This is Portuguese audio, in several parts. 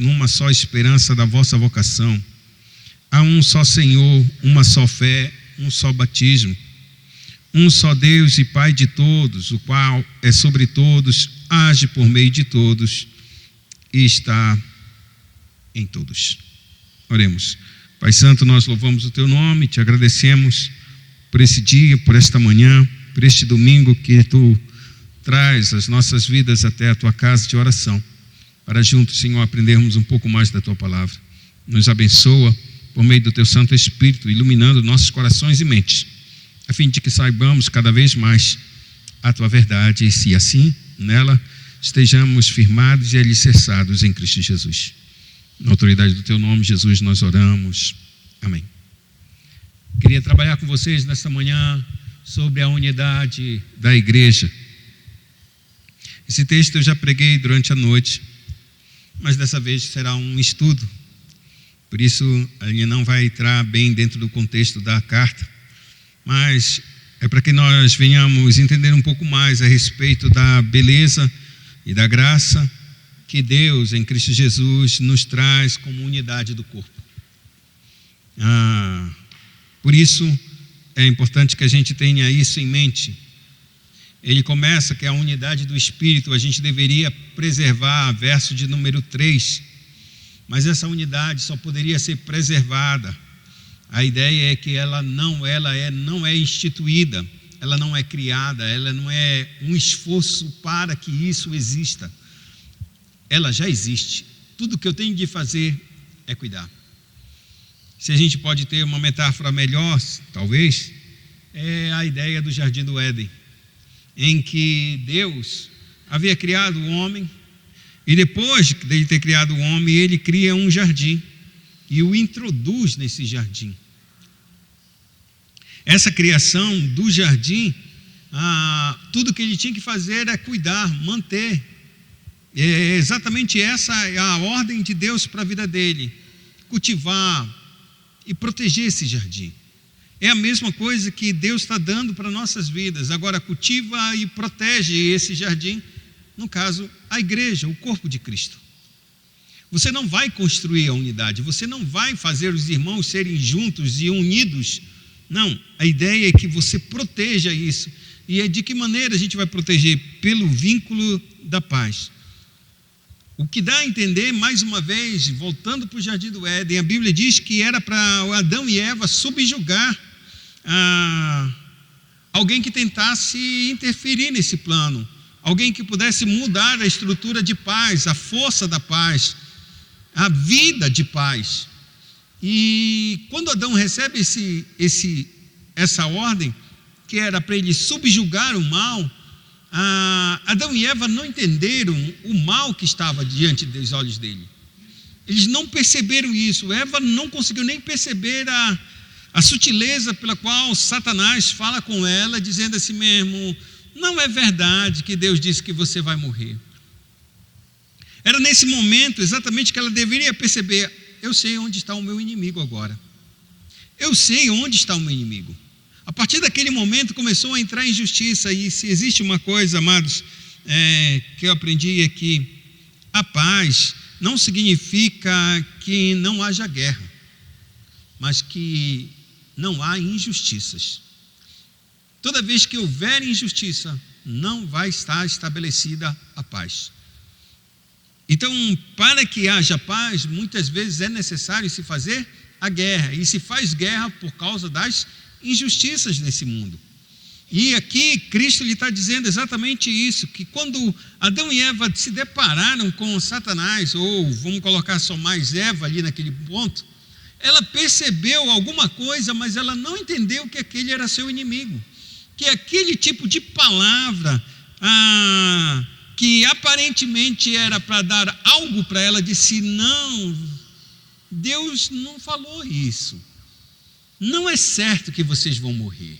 numa só esperança da vossa vocação. Há um só Senhor, uma só fé, um só batismo. Um só Deus e Pai de todos, o qual é sobre todos, age por meio de todos e está em todos. Oremos. Pai Santo, nós louvamos o Teu nome, te agradecemos por esse dia, por esta manhã, por este domingo que Tu traz as nossas vidas até a Tua casa de oração, para juntos, Senhor, aprendermos um pouco mais da Tua palavra. Nos abençoa por meio do Teu Santo Espírito, iluminando nossos corações e mentes, a fim de que saibamos cada vez mais a Tua verdade e, se assim, nela, estejamos firmados e alicerçados em Cristo Jesus. Na autoridade do Teu nome, Jesus, nós oramos. Amém. Queria trabalhar com vocês nesta manhã sobre a unidade da igreja. Esse texto eu já preguei durante a noite, mas dessa vez será um estudo. Por isso, ele não vai entrar bem dentro do contexto da carta, mas é para que nós venhamos entender um pouco mais a respeito da beleza e da graça que Deus, em Cristo Jesus, nos traz como unidade do corpo. Por isso, é importante que a gente tenha isso em mente. Ele começa que a unidade do Espírito a gente deveria preservar, verso de número 3, mas essa unidade só poderia ser preservada. A ideia é que ela não é instituída, ela não é criada, ela não é um esforço para que isso exista. Ela já existe. Tudo que eu tenho de fazer é cuidar. Se a gente pode ter uma metáfora melhor, talvez, é a ideia do Jardim do Éden, em que Deus havia criado o homem, e depois de ele ter criado o homem, ele cria um jardim e o introduz nesse jardim. Essa criação do jardim, tudo que ele tinha que fazer era cuidar, manter. É exatamente essa a ordem de Deus para a vida dele: cultivar e proteger esse jardim. É a mesma coisa que Deus está dando para nossas vidas. Agora, cultiva e protege esse jardim, no caso, a igreja, o corpo de Cristo. Você não vai construir a unidade, você não vai fazer os irmãos serem juntos e unidos. Não, a ideia é que você proteja isso. E de que maneira a gente vai proteger? Pelo vínculo da paz. O que dá a entender, mais uma vez, voltando para o Jardim do Éden, a Bíblia diz que era para Adão e Eva subjugar alguém que tentasse interferir nesse plano, alguém que pudesse mudar a estrutura de paz, a força da paz, a vida de paz. E quando Adão recebe essa ordem, que era para ele subjugar o mal, Adão e Eva não entenderam o mal que estava diante dos olhos dele. Eles não perceberam isso. Eva não conseguiu nem perceber a sutileza pela qual Satanás fala com ela, dizendo assim mesmo: não é verdade que Deus disse que você vai morrer. Era nesse momento exatamente que ela deveria perceber: eu sei onde está o meu inimigo agora. Eu sei onde está o meu inimigo. A partir daquele momento começou a entrar em justiça. E se existe uma coisa, amados, que eu aprendi é que a paz não significa que não haja guerra, mas que não há injustiças. Toda vez que houver injustiça, não vai estar estabelecida a paz. Então, para que haja paz, muitas vezes é necessário se fazer a guerra. E se faz guerra por causa das injustiças nesse mundo. E aqui Cristo lhe está dizendo exatamente isso, que quando Adão e Eva se depararam com Satanás, ou vamos colocar só mais Eva ali naquele ponto, ela percebeu alguma coisa, mas ela não entendeu que aquele era seu inimigo, que aquele tipo de palavra que aparentemente era para dar algo para ela, disse: não, Deus não falou isso. Não é certo que vocês vão morrer.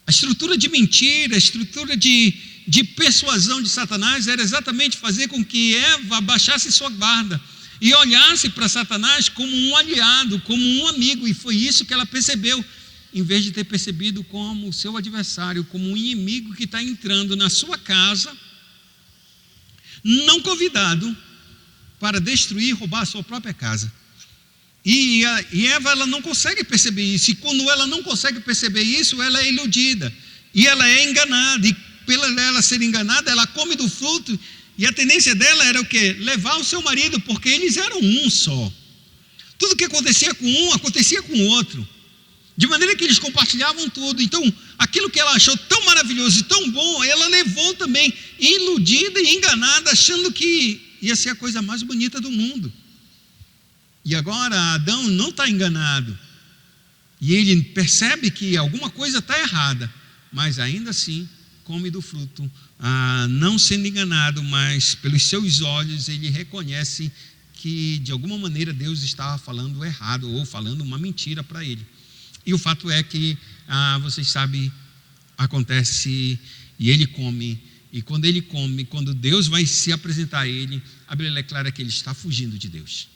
A estrutura de mentira, a estrutura de persuasão de Satanás era exatamente fazer com que Eva abaixasse sua guarda e olhasse para Satanás como um aliado, como um amigo. E foi isso que ela percebeu, em vez de ter percebido como seu adversário, como um inimigo que está entrando na sua casa, não convidado, para destruir e roubar a sua própria casa. E Eva, ela não consegue perceber isso, e quando ela não consegue perceber isso, ela é iludida, e ela é enganada, e pela ela ser enganada, ela come do fruto, e a tendência dela era o quê? Levar o seu marido, porque eles eram um só. Tudo que acontecia com um, acontecia com o outro, de maneira que eles compartilhavam tudo. Então, aquilo que ela achou tão maravilhoso e tão bom, ela levou também, iludida e enganada, achando que ia ser a coisa mais bonita do mundo. E agora Adão não está enganado, e ele percebe que alguma coisa está errada, mas ainda assim come do fruto, não sendo enganado, mas pelos seus olhos ele reconhece que de alguma maneira Deus estava falando errado, ou falando uma mentira para ele. E o fato é que, vocês sabem, acontece, e ele come, e quando ele come, quando Deus vai se apresentar a ele, a Bíblia declara que ele está fugindo de Deus.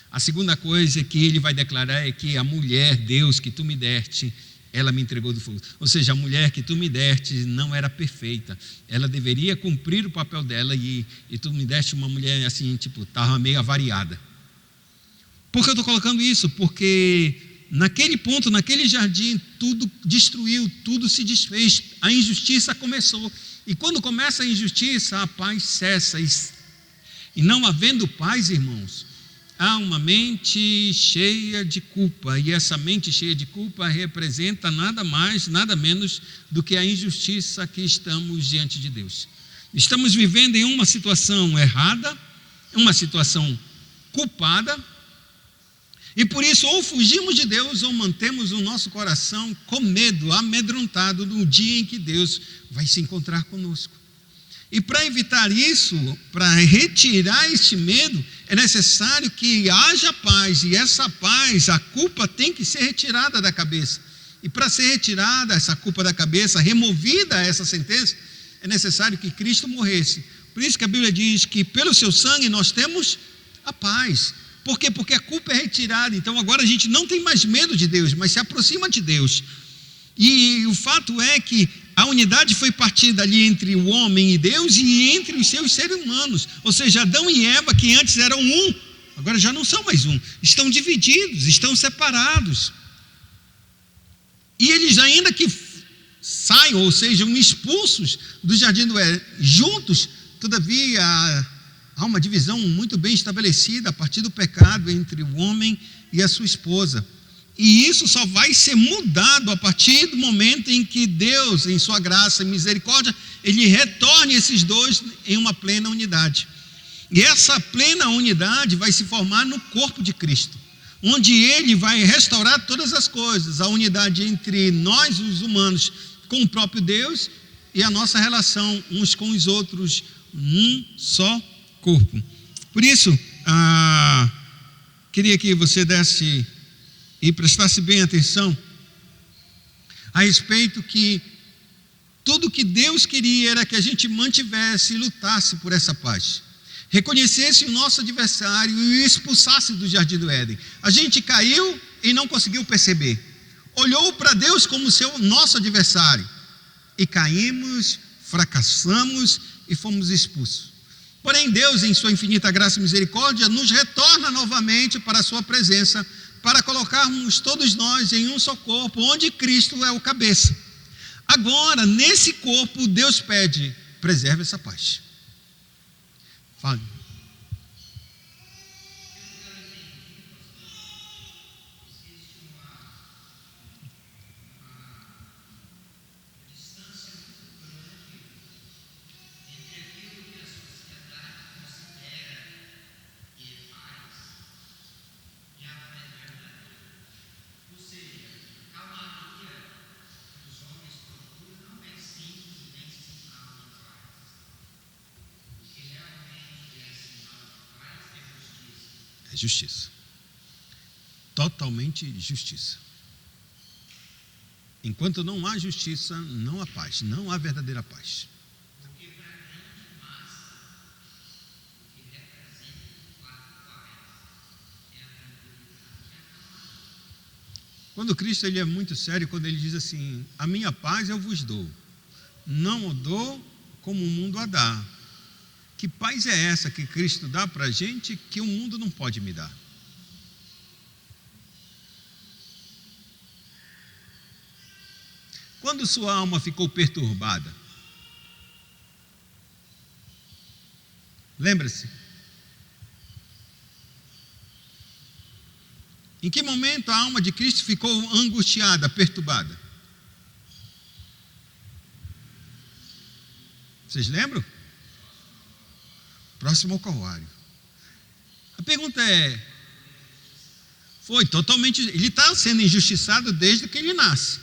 A segunda coisa que ele vai declarar é que a mulher, Deus, que tu me deste, ela me entregou do fruto. Ou seja, a mulher que tu me deste não era perfeita, ela deveria cumprir o papel dela, e tu me deste uma mulher assim, estava meio avariada. Por que eu estou colocando isso? Porque naquele ponto, naquele jardim, tudo destruiu, tudo se desfez, a injustiça começou, e quando começa a injustiça, a paz cessa, e não havendo paz, irmãos, há uma mente cheia de culpa, e essa mente cheia de culpa representa nada mais, nada menos do que a injustiça que estamos diante de Deus. Estamos vivendo em uma situação errada, uma situação culpada, e por isso ou fugimos de Deus ou mantemos o nosso coração com medo, amedrontado no dia em que Deus vai se encontrar conosco. E para evitar isso, para retirar esse medo, é necessário que haja paz, e essa paz, a culpa tem que ser retirada da cabeça. E para ser retirada essa culpa da cabeça, removida essa sentença, é necessário que Cristo morresse. Por isso que a Bíblia diz que pelo seu sangue nós temos a paz. Por quê? Porque a culpa é retirada, então agora a gente não tem mais medo de Deus, mas se aproxima de Deus. E o fato é que a unidade foi partida ali entre o homem e Deus e entre os seus seres humanos. Ou seja, Adão e Eva, que antes eram um, agora já não são mais um. Estão divididos, estão separados. E eles, ainda que saiam, ou sejam expulsos do jardim do Éden juntos, todavia há uma divisão muito bem estabelecida a partir do pecado entre o homem e a sua esposa. E isso só vai ser mudado a partir do momento em que Deus, em sua graça e misericórdia, ele retorne esses dois em uma plena unidade. E essa plena unidade vai se formar no corpo de Cristo, onde ele vai restaurar todas as coisas, a unidade entre nós, os humanos, com o próprio Deus, e a nossa relação uns com os outros, num só corpo. Por isso, queria que você desse e prestasse bem atenção a respeito que tudo que Deus queria era que a gente mantivesse e lutasse por essa paz, reconhecesse o nosso adversário e o expulsasse do jardim do Éden. A gente caiu e não conseguiu perceber, olhou para Deus como nosso adversário, e caímos, fracassamos e fomos expulsos. Porém, Deus, em sua infinita graça e misericórdia, nos retorna novamente para a sua presença, para colocarmos todos nós em um só corpo, onde Cristo é o cabeça. Agora, nesse corpo, Deus pede: preserve essa paz. Fale. É justiça. Totalmente justiça. Enquanto não há justiça, não há paz, não há verdadeira paz. Quando Cristo, ele é muito sério quando ele diz assim: a minha paz eu vos dou, não o dou como o mundo a dá. Que paz é essa que Cristo dá para a gente que o mundo não pode me dar? Quando sua alma ficou perturbada? Lembra-se? Em que momento a alma de Cristo ficou angustiada, perturbada? Vocês lembram? Próximo ao Calvário. A pergunta é: foi totalmente. Ele está sendo injustiçado desde que ele nasce.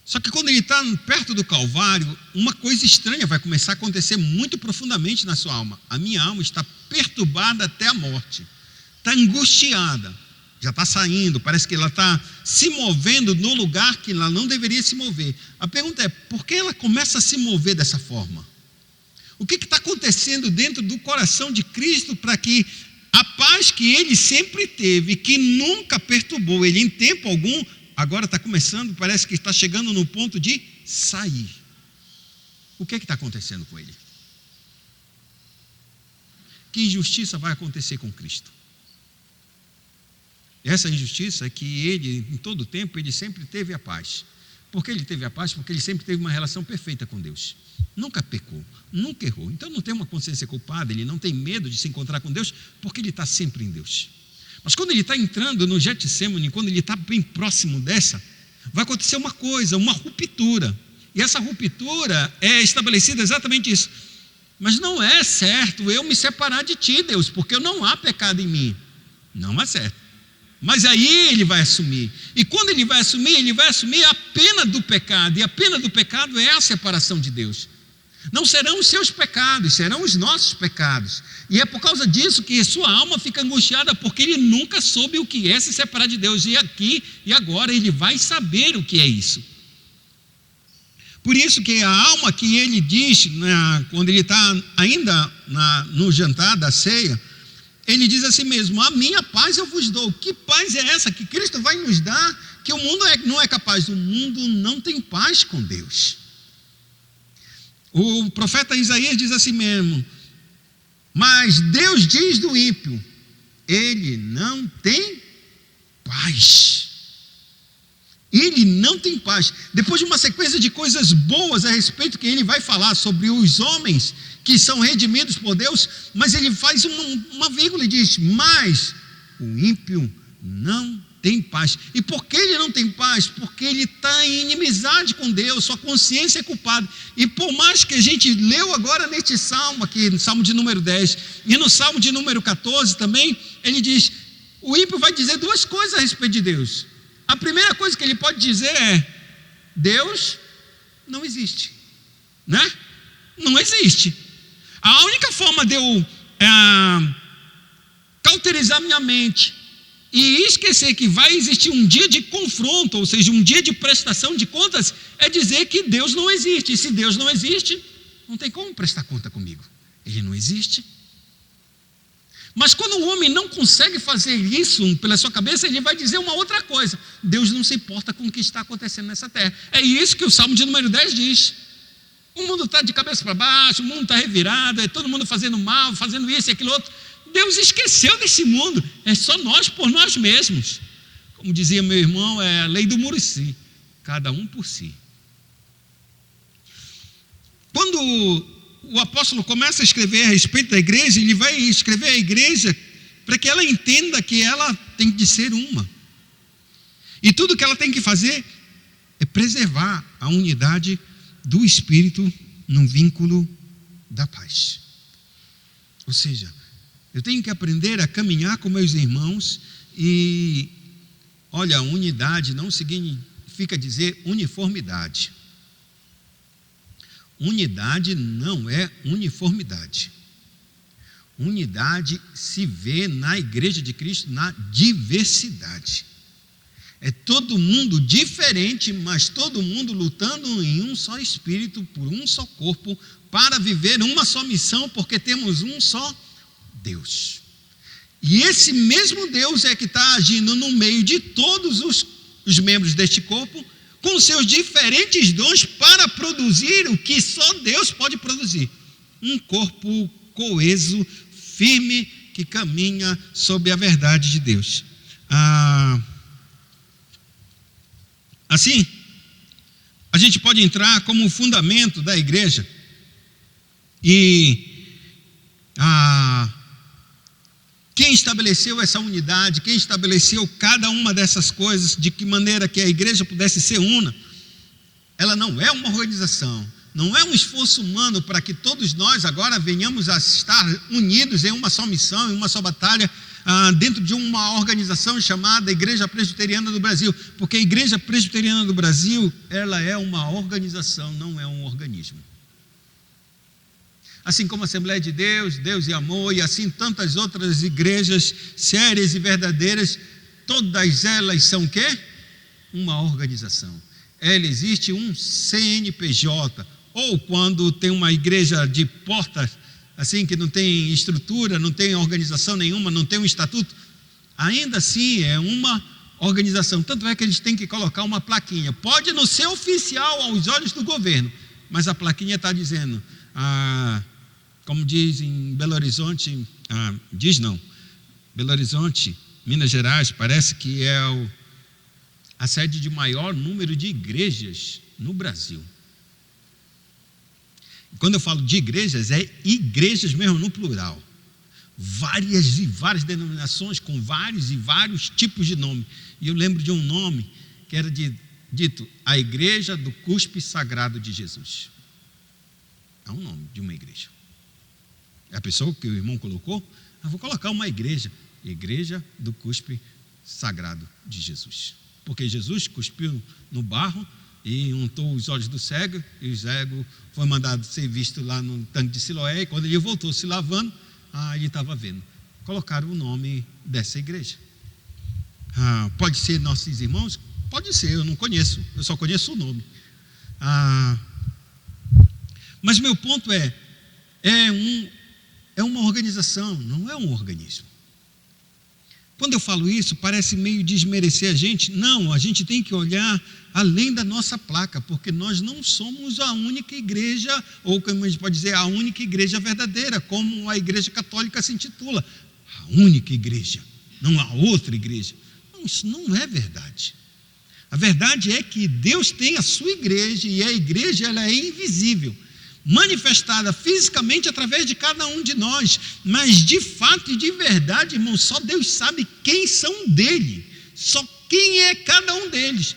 Só que quando ele está perto do Calvário, uma coisa estranha vai começar a acontecer muito profundamente na sua alma. A minha alma está perturbada até a morte. Está angustiada. Já está saindo, parece que ela está se movendo no lugar que ela não deveria se mover. A pergunta é: por que ela começa a se mover dessa forma? O que está acontecendo dentro do coração de Cristo para que a paz que ele sempre teve, que nunca perturbou ele em tempo algum, agora está começando, parece que está chegando no ponto de sair? O que está acontecendo com ele? Que injustiça vai acontecer com Cristo? Essa injustiça é que ele, em todo o tempo, ele sempre teve a paz. Por que ele teve a paz? Porque ele sempre teve uma relação perfeita com Deus. Nunca pecou, nunca errou. Então não tem uma consciência culpada, ele não tem medo de se encontrar com Deus, porque ele está sempre em Deus. Mas quando ele está entrando no Getsemane, quando ele está bem próximo dessa, vai acontecer uma coisa, uma ruptura. E essa ruptura é estabelecida exatamente isso. Mas não é certo eu me separar de ti, Deus, porque não há pecado em mim. Não é certo. Mas aí ele vai assumir. E quando ele vai assumir a pena do pecado. E a pena do pecado é a separação de Deus. Não serão os seus pecados, serão os nossos pecados. E é por causa disso que sua alma fica angustiada, porque ele nunca soube o que é se separar de Deus. E aqui e agora ele vai saber o que é isso. Por isso que a alma que ele diz, quando ele está ainda no jantar da ceia, ele diz assim mesmo: a minha paz eu vos dou. Que paz é essa que Cristo vai nos dar, que o mundo não é capaz? O mundo não tem paz com Deus. O profeta Isaías diz assim mesmo: mas Deus diz do ímpio, ele não tem paz. Ele não tem paz. Depois de uma sequência de coisas boas a respeito que ele vai falar sobre os homens que são redimidos por Deus, mas ele faz uma vírgula e diz: mas o ímpio não tem paz. E por que ele não tem paz? Porque ele está em inimizade com Deus, sua consciência é culpada. E por mais que a gente leu agora neste salmo aqui, no salmo de número 10, e no salmo de número 14 também, ele diz: o ímpio vai dizer duas coisas a respeito de Deus. A primeira coisa que ele pode dizer é: Deus não existe, né? Não existe. A única forma de eu cauterizar minha mente e esquecer que vai existir um dia de confronto, ou seja, um dia de prestação de contas, é dizer que Deus não existe. E se Deus não existe, não tem como prestar conta comigo. Ele não existe. Mas quando o homem não consegue fazer isso pela sua cabeça, ele vai dizer uma outra coisa: Deus não se importa com o que está acontecendo nessa terra. É isso que o salmo de número 10 diz. O mundo está de cabeça para baixo, o mundo está revirado, é todo mundo fazendo mal, fazendo isso e aquilo outro. Deus esqueceu desse mundo, é só nós por nós mesmos. Como dizia meu irmão, é a lei do Muricy, cada um por si. Quando o apóstolo começa a escrever a respeito da igreja, ele vai escrever a igreja para que ela entenda que ela tem de ser uma. E tudo que ela tem que fazer é preservar a unidade do Espírito no vínculo da paz. Ou seja, eu tenho que aprender a caminhar com meus irmãos e, olha, unidade não significa dizer uniformidade. Unidade não é uniformidade. Unidade se vê na Igreja de Cristo na diversidade. É todo mundo diferente, mas todo mundo lutando em um só espírito, por um só corpo, para viver uma só missão, porque temos um só Deus. E esse mesmo Deus é que está agindo no meio de todos os membros deste corpo, com seus diferentes dons para produzir o que só Deus pode produzir. Um corpo coeso, firme, que caminha sob a verdade de Deus. Assim, a gente pode entrar como fundamento da igreja e quem estabeleceu essa unidade, quem estabeleceu cada uma dessas coisas, de que maneira que a igreja pudesse ser una, ela não é uma organização, não é um esforço humano para que todos nós agora venhamos a estar unidos em uma só missão, em uma só batalha, dentro de uma organização chamada Igreja Presbiteriana do Brasil, porque a Igreja Presbiteriana do Brasil, ela é uma organização, não é um organismo. Assim como a Assembleia de Deus, Deus e Amor, e assim tantas outras igrejas sérias e verdadeiras, todas elas são o quê? Uma organização. Ela existe um CNPJ, ou quando tem uma igreja de portas, assim, que não tem estrutura, não tem organização nenhuma, não tem um estatuto, ainda assim é uma organização. Tanto é que eles têm que colocar uma plaquinha. Pode não ser oficial aos olhos do governo, mas a plaquinha está dizendo, como diz em Belo Horizonte, Belo Horizonte, Minas Gerais, parece que é a sede de maior número de igrejas no Brasil. Quando eu falo de igrejas, é igrejas mesmo no plural. Várias e várias denominações com vários e vários tipos de nome. E eu lembro de um nome que era dito a Igreja do Cuspe Sagrado de Jesus. É um nome de uma igreja. É a pessoa que o irmão colocou, vou colocar uma igreja. Igreja do Cuspe Sagrado de Jesus. Porque Jesus cuspiu no barro e untou os olhos do cego, e o cego foi mandado ser visto lá no tanque de Siloé, e quando ele voltou se lavando, ele estava vendo. Colocaram o nome dessa igreja. Pode ser nossos irmãos? Pode ser, eu não conheço, eu só conheço o nome. Mas meu ponto é uma organização, não é um organismo. Quando eu falo isso, parece meio desmerecer a gente. Não, a gente tem que olhar além da nossa placa, porque nós não somos a única igreja, ou como a gente pode dizer, a única igreja verdadeira, como a igreja católica se intitula. A única igreja, não há outra igreja. Não, isso não é verdade. A verdade é que Deus tem a sua igreja, e a igreja ela é invisível, manifestada fisicamente através de cada um de nós, mas de fato e de verdade, irmão, só Deus sabe quem são dele, só quem é cada um deles.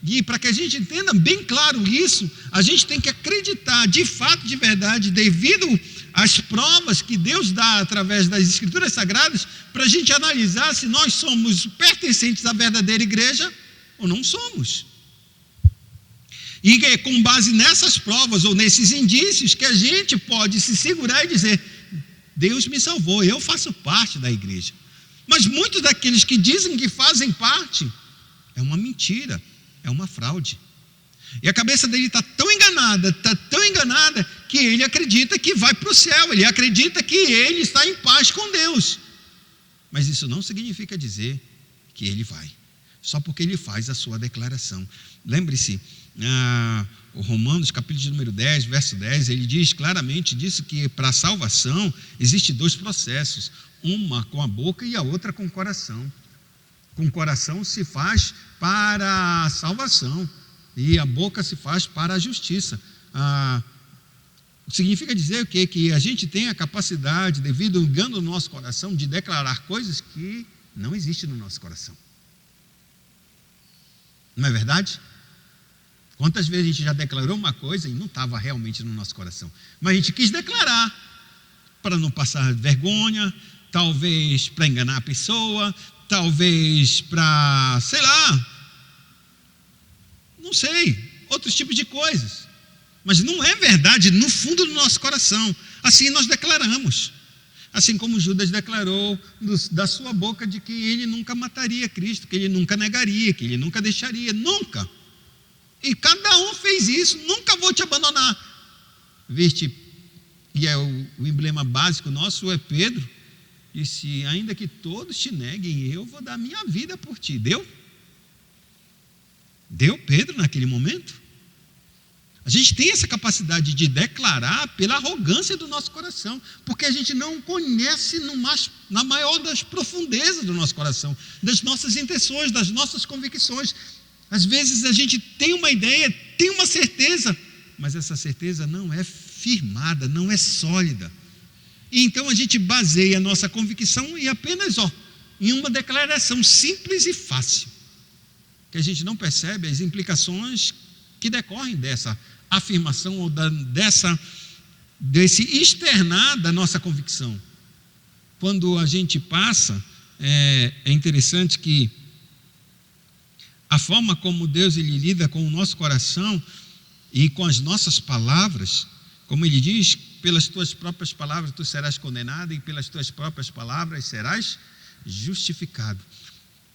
E para que a gente entenda bem claro isso, a gente tem que acreditar de fato, de verdade, devido às provas que Deus dá através das Escrituras Sagradas, para a gente analisar se nós somos pertencentes à verdadeira igreja ou não somos. E é com base nessas provas ou nesses indícios que a gente pode se segurar e dizer: Deus me salvou, eu faço parte da igreja. Mas muitos daqueles que dizem que fazem parte, é uma mentira, é uma fraude. E a cabeça dele está tão enganada, que ele acredita que vai para o céu, ele acredita que ele está em paz com Deus. Mas isso não significa dizer que ele vai, só porque ele faz a sua declaração. Lembre-se, o Romanos, capítulo número 10, verso 10, ele diz claramente disso, que para a salvação existem dois processos, uma com a boca e a outra com o coração. Com o coração se faz para a salvação e a boca se faz para a justiça. Significa dizer o quê? Que a gente tem a capacidade, devido ao engano do nosso coração, de declarar coisas que não existem no nosso coração. Não é verdade? Quantas vezes a gente já declarou uma coisa e não estava realmente no nosso coração, mas a gente quis declarar para não passar vergonha, talvez para enganar a pessoa, talvez para, sei lá, não sei, outros tipos de coisas, mas não é verdade no fundo do nosso coração. Assim nós declaramos, assim como Judas declarou da sua boca de que ele nunca mataria Cristo, que ele nunca negaria, que ele nunca deixaria, nunca. E cada um fez isso, nunca vou te abandonar. Viste, e o emblema básico nosso é Pedro, disse: ainda que todos te neguem, eu vou dar minha vida por ti. Deu? Deu Pedro naquele momento. A gente tem essa capacidade de declarar pela arrogância do nosso coração, porque a gente não conhece na maior das profundezas do nosso coração, das nossas intenções, das nossas convicções. Às vezes a gente tem uma ideia, tem uma certeza, mas essa certeza não é firmada, não é sólida. E então a gente baseia a nossa convicção em apenas em uma declaração simples e fácil, que a gente não percebe as implicações que decorrem dessa afirmação ou desse externar da nossa convicção. Quando a gente passa, é interessante que a forma como Deus ele lida com o nosso coração e com as nossas palavras, como ele diz, pelas tuas próprias palavras tu serás condenado e pelas tuas próprias palavras serás justificado.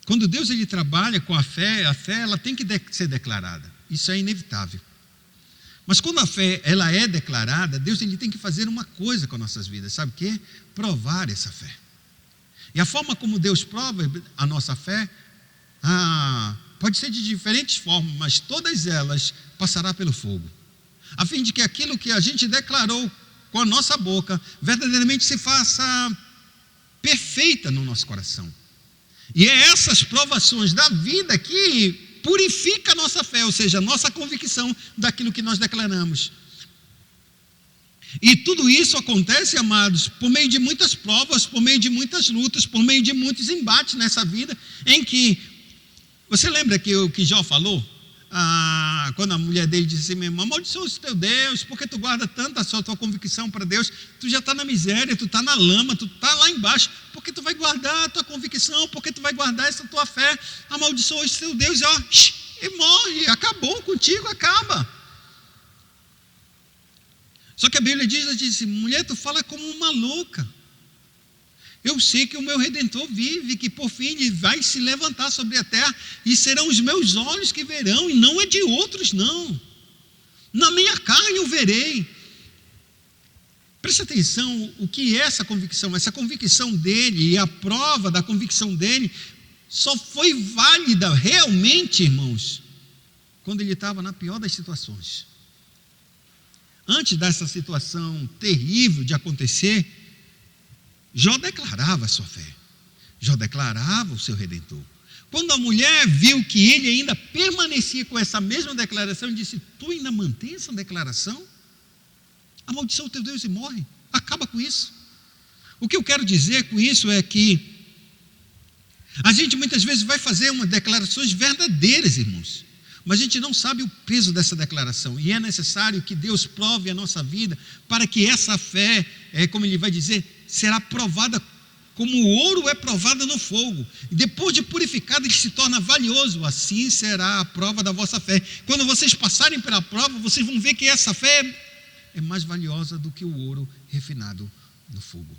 Quando Deus ele trabalha com a fé ela tem que ser declarada. Isso é inevitável. Mas quando a fé ela é declarada, Deus ele tem que fazer uma coisa com as nossas vidas. Sabe o quê? Provar essa fé. E a forma como Deus prova a nossa fé, pode ser de diferentes formas, mas todas elas passará pelo fogo. A fim de que aquilo que a gente declarou com a nossa boca, verdadeiramente se faça perfeita no nosso coração. E é essas provações da vida que purifica a nossa fé, ou seja, a nossa convicção daquilo que nós declaramos. E tudo isso acontece, amados, por meio de muitas provas, por meio de muitas lutas, por meio de muitos embates nessa vida, em que, você lembra que o que Jó falou? Quando a mulher dele disse assim, amaldiçoa o teu Deus, porque tu guarda tanto a tua convicção para Deus, tu já está na miséria, tu está na lama, tu está lá embaixo, porque tu vai guardar a tua convicção, porque tu vai guardar essa tua fé, amaldiçoa o teu Deus, e morre, acabou contigo, acaba. Só que a Bíblia diz assim, mulher, tu fala como uma louca. Eu sei que o meu Redentor vive, que por fim ele vai se levantar sobre a terra, e serão os meus olhos que verão, e não é de outros não. Na minha carne eu verei. Preste atenção, o que é essa convicção? Essa convicção dele, e a prova da convicção dele, só foi válida realmente, irmãos, quando ele estava na pior das situações. Antes dessa situação terrível de acontecer, Jó declarava a sua fé, Jó declarava o seu Redentor. Quando a mulher viu que ele ainda permanecia com essa mesma declaração, disse, tu ainda mantém essa declaração? Amaldiçoa o teu Deus e morre, acaba com isso. O que eu quero dizer com isso é que a gente muitas vezes vai fazer umas declarações verdadeiras, irmãos, mas a gente não sabe o peso dessa declaração, e é necessário que Deus prove a nossa vida, para que essa fé, como ele vai dizer, será provada como o ouro é provado no fogo, e depois de purificado ele se torna valioso. Assim será a prova da vossa fé. Quando vocês passarem pela prova, vocês vão ver que essa fé é mais valiosa do que o ouro refinado no fogo.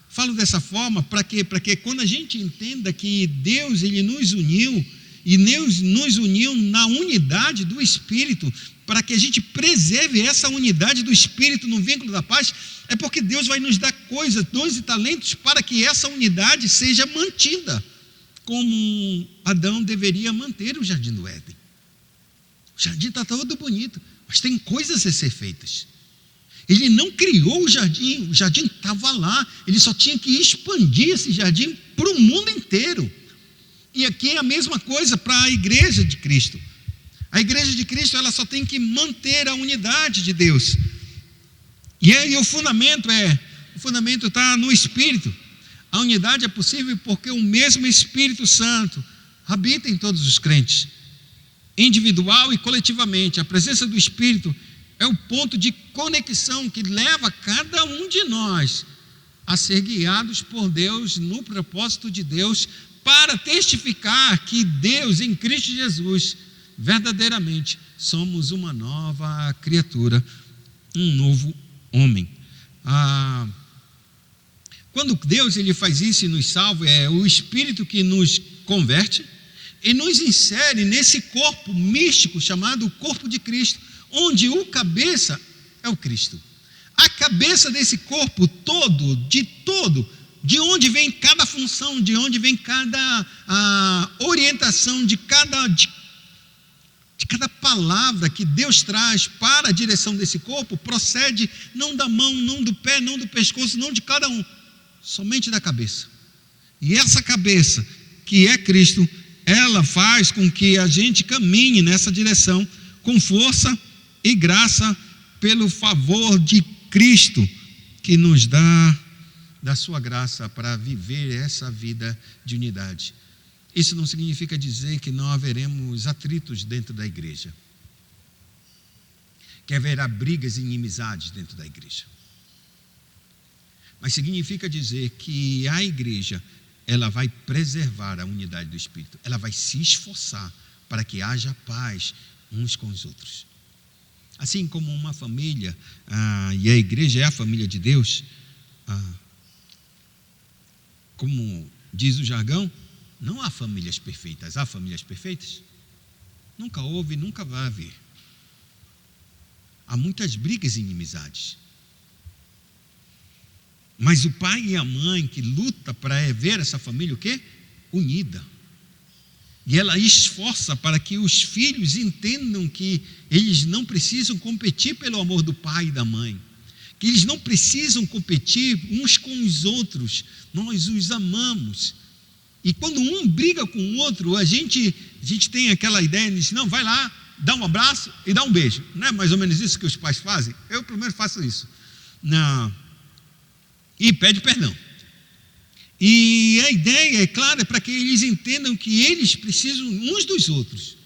Falo dessa forma para que quando a gente entenda que Deus ele nos uniu, e Deus nos uniu na unidade do Espírito, para que a gente preserve essa unidade do Espírito no vínculo da paz, é porque Deus vai nos dar coisas, dons e talentos, para que essa unidade seja mantida, como Adão deveria manter o jardim do Éden. O jardim está todo bonito, mas tem coisas a ser feitas. Ele não criou o jardim estava lá, ele só tinha que expandir esse jardim para o mundo inteiro. E aqui é a mesma coisa para a igreja de Cristo. A igreja de Cristo ela só tem que manter a unidade de Deus. E aí o fundamento está no Espírito. A unidade é possível porque o mesmo Espírito Santo habita em todos os crentes, individual e coletivamente. A presença do Espírito é o ponto de conexão que leva cada um de nós a ser guiados por Deus no propósito de Deus, para testificar que Deus em Cristo Jesus verdadeiramente somos uma nova criatura, um novo homem. Quando Deus ele faz isso e nos salva, é o Espírito que nos converte e nos insere nesse corpo místico chamado corpo de Cristo, onde o cabeça é o Cristo. A cabeça desse corpo todo, de onde vem cada função, de onde vem cada orientação, de cada palavra que Deus traz para a direção desse corpo, procede não da mão, não do pé, não do pescoço, não de cada um, somente da cabeça. E essa cabeça, que é Cristo, ela faz com que a gente caminhe nessa direção com força e graça pelo favor de Cristo, que nos dá da sua graça para viver essa vida de unidade. Isso não significa dizer que não haveremos atritos dentro da igreja, que haverá brigas e inimizades dentro da igreja. Mas significa dizer que a igreja, ela vai preservar a unidade do Espírito, ela vai se esforçar para que haja paz uns com os outros. Assim como uma família, e a igreja é a família de Deus, como diz o jargão, não há famílias perfeitas. Há famílias perfeitas? Nunca houve e nunca vai haver. Há muitas brigas e inimizades. Mas o pai e a mãe que luta para ver essa família o quê? Unida. E ela esforça para que os filhos entendam que eles não precisam competir pelo amor do pai e da mãe, que eles não precisam competir uns com os outros, nós os amamos. E quando um briga com o outro, a gente tem aquela ideia de não, vai lá, dá um abraço e dá um beijo. Não é mais ou menos isso que os pais fazem? Eu primeiro faço isso. Não. E pede perdão. E a ideia, é claro, é para que eles entendam que eles precisam uns dos outros.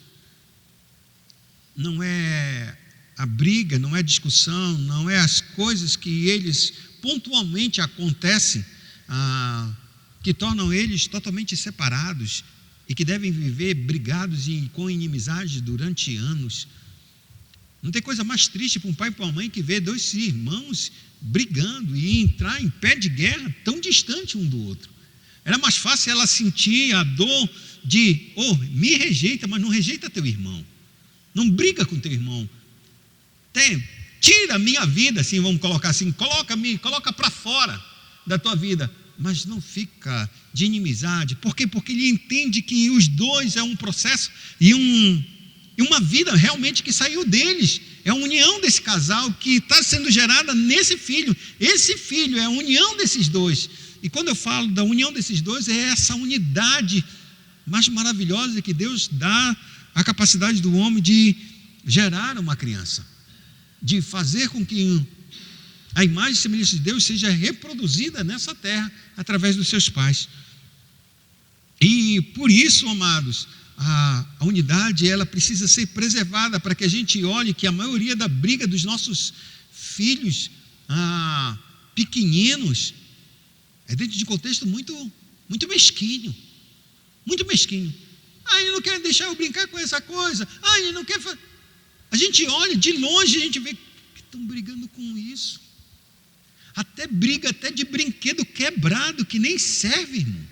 Não é a briga, não é a discussão, não é as coisas que eles pontualmente acontecem, que tornam eles totalmente separados e que devem viver brigados e com inimizade durante anos. Não tem coisa mais triste para um pai e para uma mãe que ver dois irmãos brigando e entrar em pé de guerra tão distante um do outro. Era mais fácil ela sentir a dor de, me rejeita, mas não rejeita teu irmão. Não briga com teu irmão. Tira a minha vida, assim, vamos colocar assim, coloca para fora da tua vida. Mas não fica de inimizade. Por quê? Porque ele entende que os dois é um processo e uma vida realmente que saiu deles. É a união desse casal que está sendo gerada nesse filho. Esse filho é a união desses dois. E quando eu falo da união desses dois, é essa unidade mais maravilhosa que Deus dá a capacidade do homem de gerar uma criança, de fazer com que a imagem e semelhança de Deus seja reproduzida nessa terra através dos seus pais. E por isso, amados, a unidade ela precisa ser preservada para que a gente olhe que a maioria da briga dos nossos filhos pequeninos é dentro de contexto muito mesquinho, muito mesquinho. Ele não quer deixar eu brincar com essa coisa, ele não quer fazer. A gente olha de longe e a gente vê que estão brigando com isso. Briga até de brinquedo quebrado que nem serve, irmão.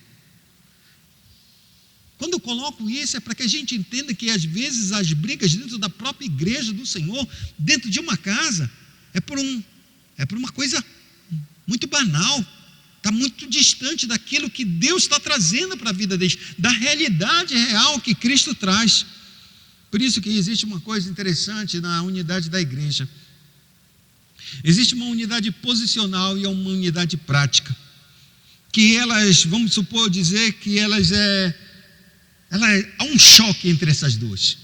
Quando eu coloco isso é para que a gente entenda que às vezes as brigas dentro da própria igreja do Senhor, dentro de uma casa, é por uma coisa muito banal, está muito distante daquilo que Deus está trazendo para a vida deles, da realidade real que Cristo traz. Por isso que existe uma coisa interessante na unidade da igreja. Existe uma unidade posicional e uma unidade prática, que elas, vamos supor, dizer que há um choque entre essas duas.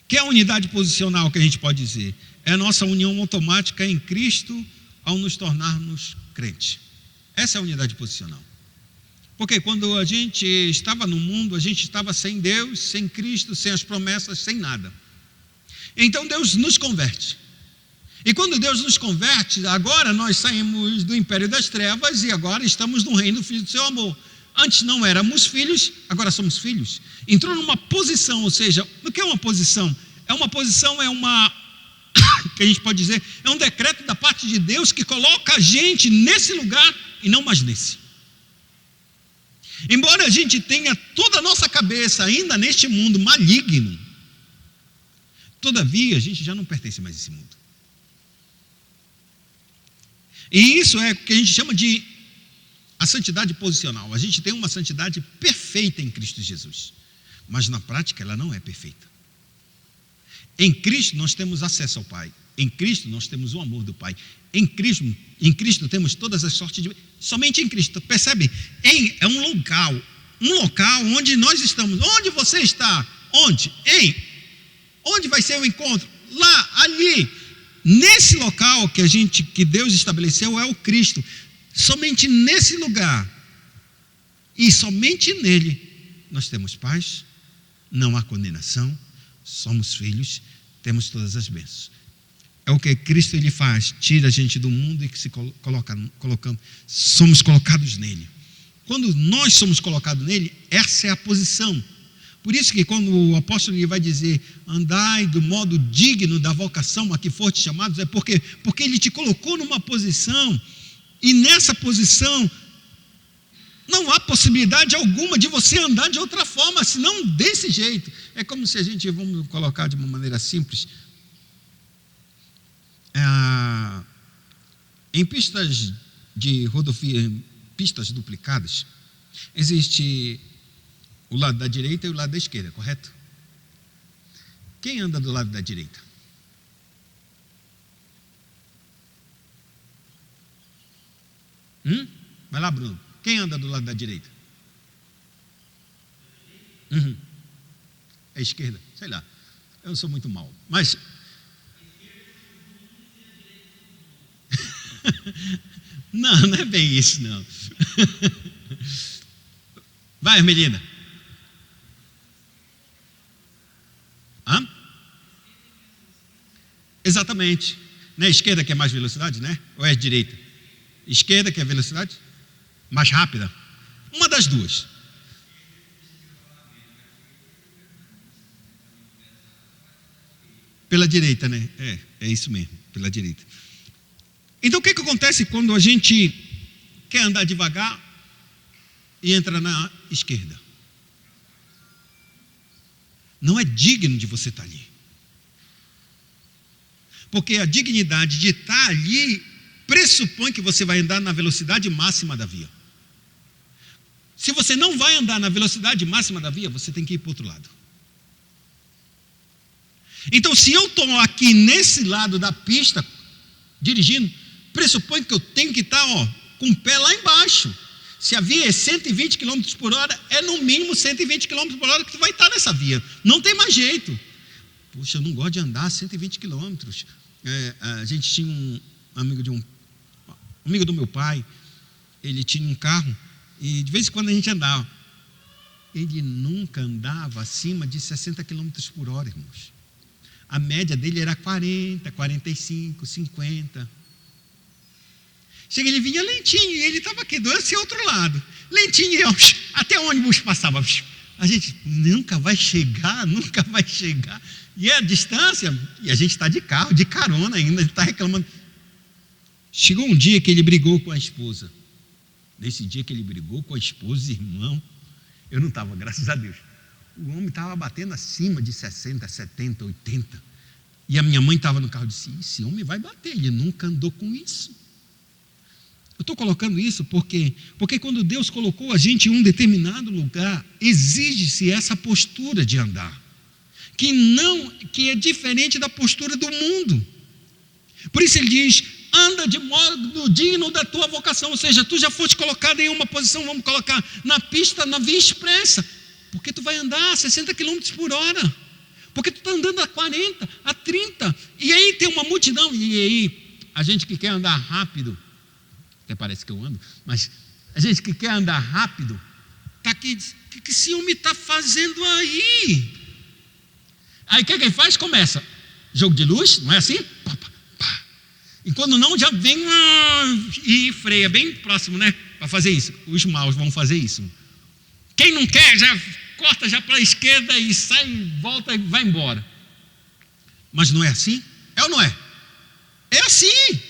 Que é a unidade posicional que a gente pode dizer? É a nossa união automática em Cristo ao nos tornarmos crente. Essa é a unidade posicional. Porque quando a gente estava no mundo, a gente estava sem Deus, sem Cristo, sem as promessas, sem nada. Então Deus nos converte. E quando Deus nos converte, agora nós saímos do império das trevas e agora estamos no reino do Filho do seu amor. Antes não éramos filhos, agora somos filhos. Entrou numa posição, ou seja, o que é uma posição? Que a gente pode dizer, é um decreto da parte de Deus que coloca a gente nesse lugar e não mais nesse. Embora a gente tenha toda a nossa cabeça ainda neste mundo maligno, todavia a gente já não pertence mais a esse mundo. E isso é o que a gente chama de a santidade posicional. A gente tem uma santidade perfeita em Cristo Jesus, mas na prática ela não é perfeita. Em Cristo nós temos acesso ao Pai. Em Cristo nós temos o amor do Pai. Em Cristo temos todas as sortes de... Somente em Cristo, percebe? É um local onde nós estamos. Onde você está? Onde? Onde vai ser o encontro? Lá, ali. Nesse local que Deus estabeleceu é o Cristo. Somente nesse lugar e somente nele nós temos paz, não há condenação, somos filhos, temos todas as bênçãos. É o que Cristo ele faz, tira a gente do mundo e que se colocamos, somos colocados nele. Quando nós somos colocados nele, essa é a posição. Por isso que quando o apóstolo ele vai dizer, andai do modo digno da vocação a que foste chamados, é porque ele te colocou numa posição, e nessa posição não há possibilidade alguma de você andar de outra forma, senão desse jeito. É como se a gente, vamos colocar de uma maneira simples, em pistas de rodovia, pistas duplicadas, existe o lado da direita e o lado da esquerda, correto? Quem anda do lado da direita? Vai lá, Bruno. Quem anda do lado da direita? É a esquerda, sei lá. Eu sou muito mau. Mas não é bem isso, não. Vai, Melina. Exatamente. Não é a esquerda que é mais velocidade, né? Ou é a direita? Esquerda que é velocidade? Mais rápida? Uma das duas. Pela direita, né? É isso mesmo, pela direita. Então o que acontece quando a gente quer andar devagar e entra na esquerda? Não é digno de você estar ali. Porque a dignidade de estar ali pressupõe que você vai andar na velocidade máxima da via. Se você não vai andar na velocidade máxima da via, você tem que ir para o outro lado. Então, se eu estou aqui nesse lado da pista, dirigindo, pressupõe que eu tenho que estar com o pé lá embaixo. Se a via é 120 km por hora, é no mínimo 120 km por hora que tu vai estar nessa via. Não tem mais jeito. Puxa, eu não gosto de andar 120 km. A gente tinha um amigo do meu pai, ele tinha um carro, e de vez em quando a gente andava. Ele nunca andava acima de 60 km por hora, irmãos. A média dele era 40, 45, 50. Chega, ele vinha lentinho, e ele estava aqui do esse outro lado. Lentinho, até o ônibus passava. A gente nunca vai chegar. E a distância, e a gente está de carro, de carona ainda, ele está reclamando. Chegou um dia que ele brigou com a esposa. Nesse dia que ele brigou com a esposa, irmão, eu não estava, graças a Deus. O homem estava batendo acima de 60, 70, 80. E a minha mãe estava no carro e disse, esse homem vai bater, ele nunca andou com isso. Eu estou colocando isso porque quando Deus colocou a gente em um determinado lugar, exige-se essa postura de andar, que é diferente da postura do mundo. Por isso ele diz, anda de modo digno da tua vocação, ou seja, tu já foste colocado em uma posição, vamos colocar na pista, na via expressa, porque tu vai andar a 60 km por hora, porque tu está andando a 40, a 30, e aí tem uma multidão, e aí a gente que quer andar rápido, até parece que eu ando, mas a gente que quer andar rápido, está aqui e diz, o que esse homem está fazendo aí? Aí o que ele faz? Começa, jogo de luz, não é assim? Pá, pá, pá. E quando não, já vem e freia bem próximo, né? Para fazer isso, os maus vão fazer isso. Quem não quer, já corta já para a esquerda e sai, volta e vai embora. Mas não é assim? É ou não é? É assim.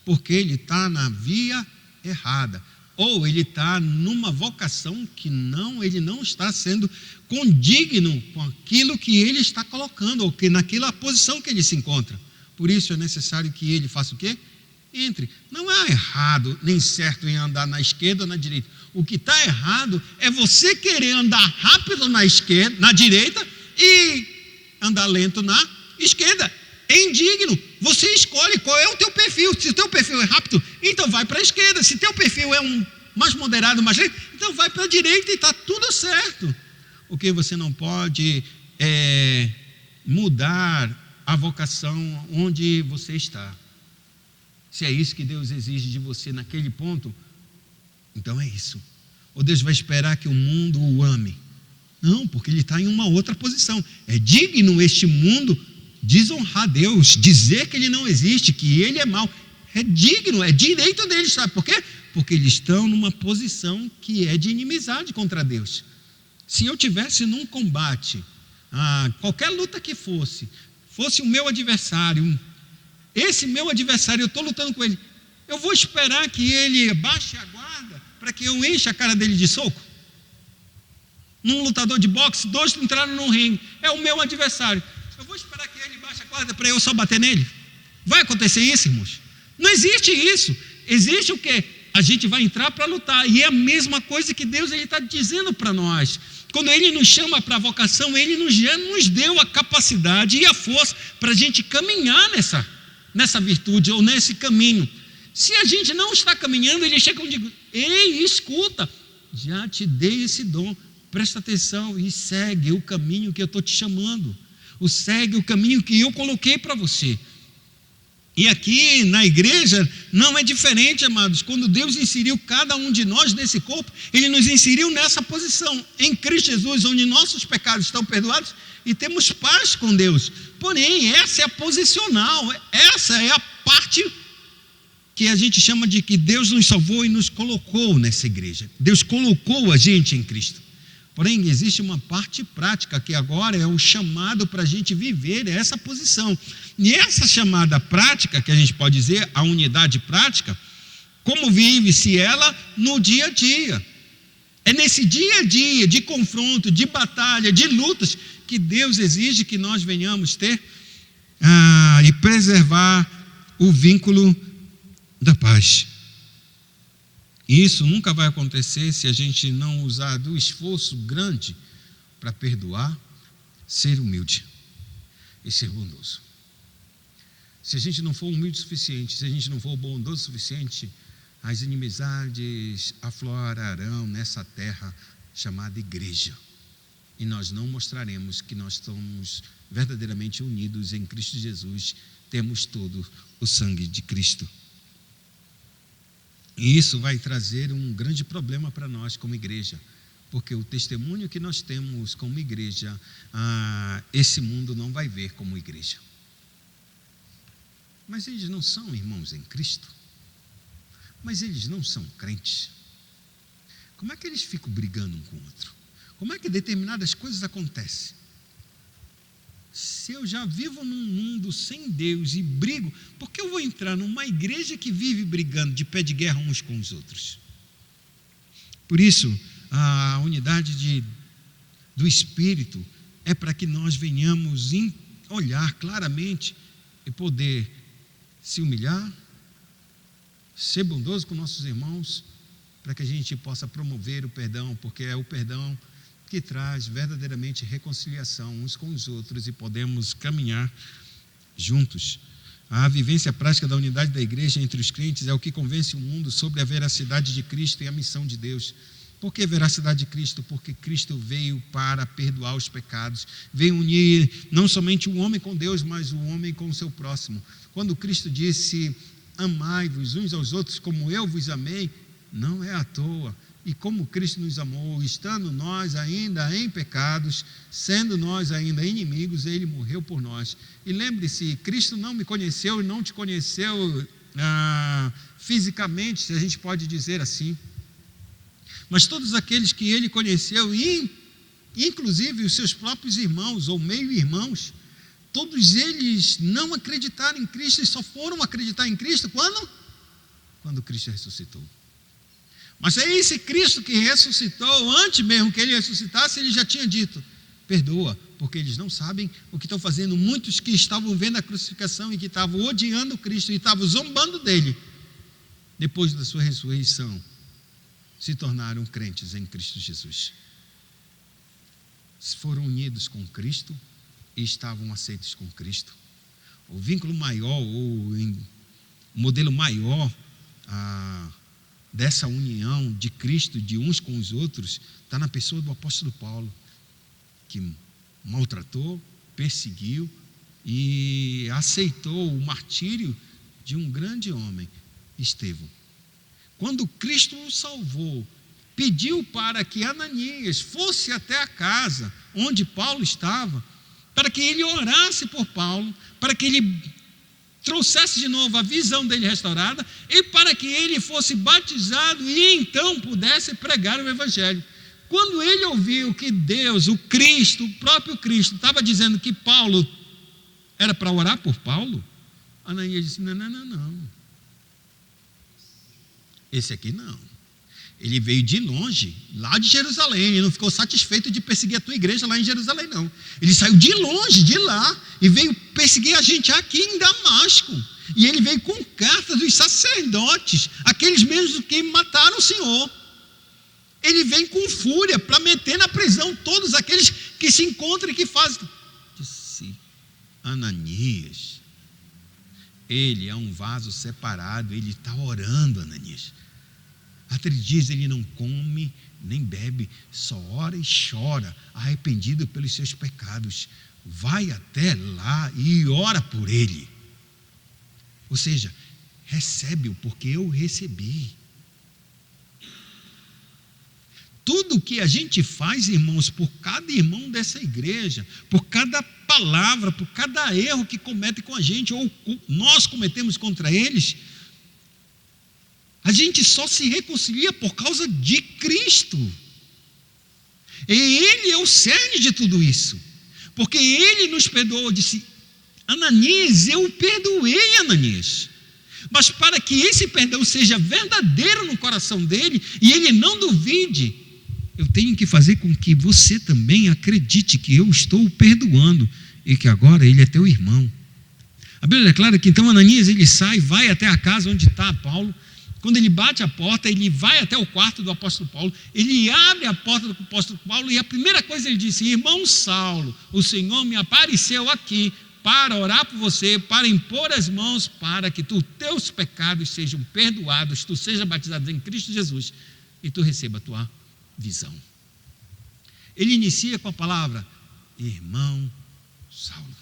Porque ele está na via errada. Ou ele está numa vocação que ele não está sendo condigno com aquilo que ele está colocando, ou que naquela posição que ele se encontra. Por isso é necessário que ele faça o quê? entre. Não há errado nem certo em andar na esquerda ou na direita. O que está errado é você querer andar rápido na esquerda, na direita, e andar lento na esquerda. É indigno. Você escolhe qual é o teu perfil. Se o teu perfil é rápido, então vai para a esquerda. Se o teu perfil é um mais moderado, mais lento, então vai para a direita e está tudo certo. O que você não pode é mudar a vocação onde você está. Se é isso que Deus exige de você naquele ponto, então é isso. Ou Deus vai esperar que o mundo o ame? Não, porque ele está em uma outra posição. É digno este mundo desonrar a Deus, dizer que ele não existe, que ele é mau. É digno, é direito deles, sabe por quê? Porque eles estão numa posição que é de inimizade contra Deus. Se eu tivesse num combate, qualquer luta que fosse o meu adversário, esse meu adversário, eu estou lutando com ele, eu vou esperar que ele baixe a guarda para que eu encha a cara dele de soco? Num lutador de boxe, 2 entraram num ringue, é o meu adversário, eu vou esperar que ele baixe a guarda para eu só bater nele? Vai acontecer isso, irmãos? Não existe isso. Existe o quê? A gente vai entrar para lutar, e é a mesma coisa que Deus está dizendo para nós. Quando Ele nos chama para a vocação, Ele nos deu a capacidade e a força para a gente caminhar nessa virtude ou nesse caminho. Se a gente não está caminhando, Ele chega e diz: ei, escuta, já te dei esse dom, presta atenção e segue o caminho que eu estou te chamando, segue o caminho que eu coloquei para você. E aqui na igreja não é diferente, amados. Quando Deus inseriu cada um de nós nesse corpo, Ele nos inseriu nessa posição, em Cristo Jesus, onde nossos pecados estão perdoados e temos paz com Deus. Porém, essa é a posicional, essa é a parte que a gente chama de que Deus nos salvou e nos colocou nessa igreja. Deus colocou a gente em Cristo. Porém, existe uma parte prática que agora é o chamado para a gente viver essa posição. E essa chamada prática, que a gente pode dizer, a unidade prática, como vive-se ela no dia a dia? É nesse dia a dia de confronto, de batalha, de lutas, que Deus exige que nós venhamos ter e preservar o vínculo da paz. E isso nunca vai acontecer se a gente não usar do esforço grande para perdoar, ser humilde e ser bondoso. Se a gente não for humilde o suficiente, se a gente não for bondoso o suficiente, as inimizades aflorarão nessa terra chamada igreja. E nós não mostraremos que nós estamos verdadeiramente unidos em Cristo Jesus, temos todo o sangue de Cristo. E isso vai trazer um grande problema para nós como igreja, porque o testemunho que nós temos como igreja, esse mundo não vai ver como igreja. Mas eles não são irmãos em Cristo? Mas eles não são crentes? Como é que eles ficam brigando um com o outro? Como é que determinadas coisas acontecem? Se eu já vivo num mundo sem Deus e brigo, por que eu vou entrar numa igreja que vive brigando de pé de guerra uns com os outros? Por isso, a unidade do Espírito é para que nós venhamos olhar claramente e poder se humilhar, ser bondoso com nossos irmãos, para que a gente possa promover o perdão, porque é o perdão que traz verdadeiramente reconciliação uns com os outros e podemos caminhar juntos. A vivência prática da unidade da igreja entre os crentes é o que convence o mundo sobre a veracidade de Cristo e a missão de Deus. Por que veracidade de Cristo? Porque Cristo veio para perdoar os pecados, veio unir não somente o homem com Deus, mas o homem com o seu próximo. Quando Cristo disse: amai-vos uns aos outros como eu vos amei, não é à toa. E como Cristo nos amou, estando nós ainda em pecados, sendo nós ainda inimigos, Ele morreu por nós. E lembre-se, Cristo não me conheceu e não te conheceu fisicamente, se a gente pode dizer assim. Mas todos aqueles que Ele conheceu, inclusive os seus próprios irmãos ou meio-irmãos, todos eles não acreditaram em Cristo e só foram acreditar em Cristo quando Cristo ressuscitou. Mas é esse Cristo que ressuscitou, antes mesmo que Ele ressuscitasse, Ele já tinha dito: perdoa, porque eles não sabem o que estão fazendo. Muitos que estavam vendo a crucificação e que estavam odiando Cristo e estavam zombando dele, depois da sua ressurreição, se tornaram crentes em Cristo Jesus. Foram unidos com Cristo e estavam aceitos com Cristo. O vínculo maior, ou o modelo maior dessa união de Cristo, de uns com os outros, está na pessoa do apóstolo Paulo, que maltratou, perseguiu e aceitou o martírio de um grande homem, Estevão. Quando Cristo o salvou, pediu para que Ananias fosse até a casa onde Paulo estava, para que ele orasse por Paulo, para que ele trouxesse de novo a visão dele restaurada e para que ele fosse batizado e então pudesse pregar o Evangelho. Quando ele ouviu que Deus, o Cristo, o próprio Cristo, estava dizendo que Paulo era para orar por Paulo, Ananias disse: não. Esse aqui não. Ele veio de longe, lá de Jerusalém. Ele não ficou satisfeito de perseguir a tua igreja lá em Jerusalém, não. Ele saiu de longe, de lá, e veio perseguir a gente aqui em Damasco. E ele veio com cartas dos sacerdotes, aqueles mesmos que mataram o Senhor. Ele vem com fúria para meter na prisão todos aqueles que se encontram e que fazem. Disse: Ananias, ele é um vaso separado, ele está orando, Ananias. Há 3 dias ele não come nem bebe, só ora e chora, arrependido pelos seus pecados. Vai até lá e ora por ele. Ou seja, recebe-o porque eu recebi. Tudo que a gente faz, irmãos, por cada irmão dessa igreja, por cada palavra, por cada erro que comete com a gente, ou nós cometemos contra eles, a gente só se reconcilia por causa de Cristo. E Ele é o cerne de tudo isso. Porque Ele nos perdoou, disse: Ananias, eu perdoei Ananias. Mas para que esse perdão seja verdadeiro no coração dele, e ele não duvide, eu tenho que fazer com que você também acredite que eu estou o perdoando, e que agora ele é teu irmão. A Bíblia declara que então Ananias, ele sai, vai até a casa onde está Paulo. Quando ele bate a porta, ele vai até o quarto do apóstolo Paulo, ele abre a porta do apóstolo Paulo, e a primeira coisa ele disse: irmão Saulo, o Senhor me apareceu aqui para orar por você, para impor as mãos, para que teus pecados sejam perdoados, tu seja batizado em Cristo Jesus, e tu receba a tua visão. Ele inicia com a palavra: irmão Saulo.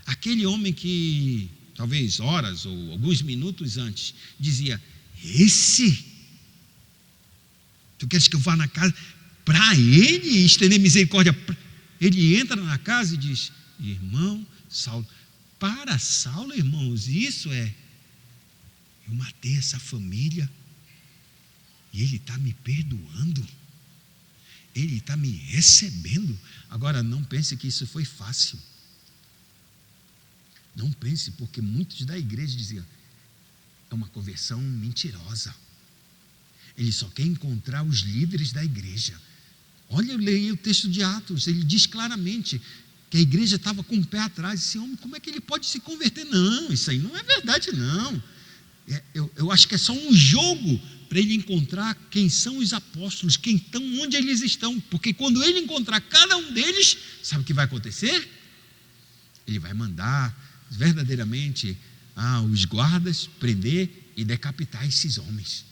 Aquele homem que talvez horas ou alguns minutos antes dizia: tu queres que eu vá na casa para ele estender misericórdia? Ele entra na casa e diz: irmão Saulo. Para Saulo, irmãos, isso é: eu matei essa família e ele está me perdoando, ele está me recebendo. Agora, não pense que isso foi fácil. Não pense, porque muitos da igreja diziam: é uma conversão mentirosa. Ele só quer encontrar os líderes da igreja. Olha, eu leio o texto de Atos, ele diz claramente que a igreja estava com o pé atrás. Esse homem, como é que ele pode se converter? Não, isso aí não é verdade, não. Eu acho que é só um jogo para ele encontrar quem são os apóstolos, quem estão, onde eles estão. Porque quando ele encontrar cada um deles, sabe o que vai acontecer? Ele vai mandar verdadeiramente os guardas prender e decapitar esses homens.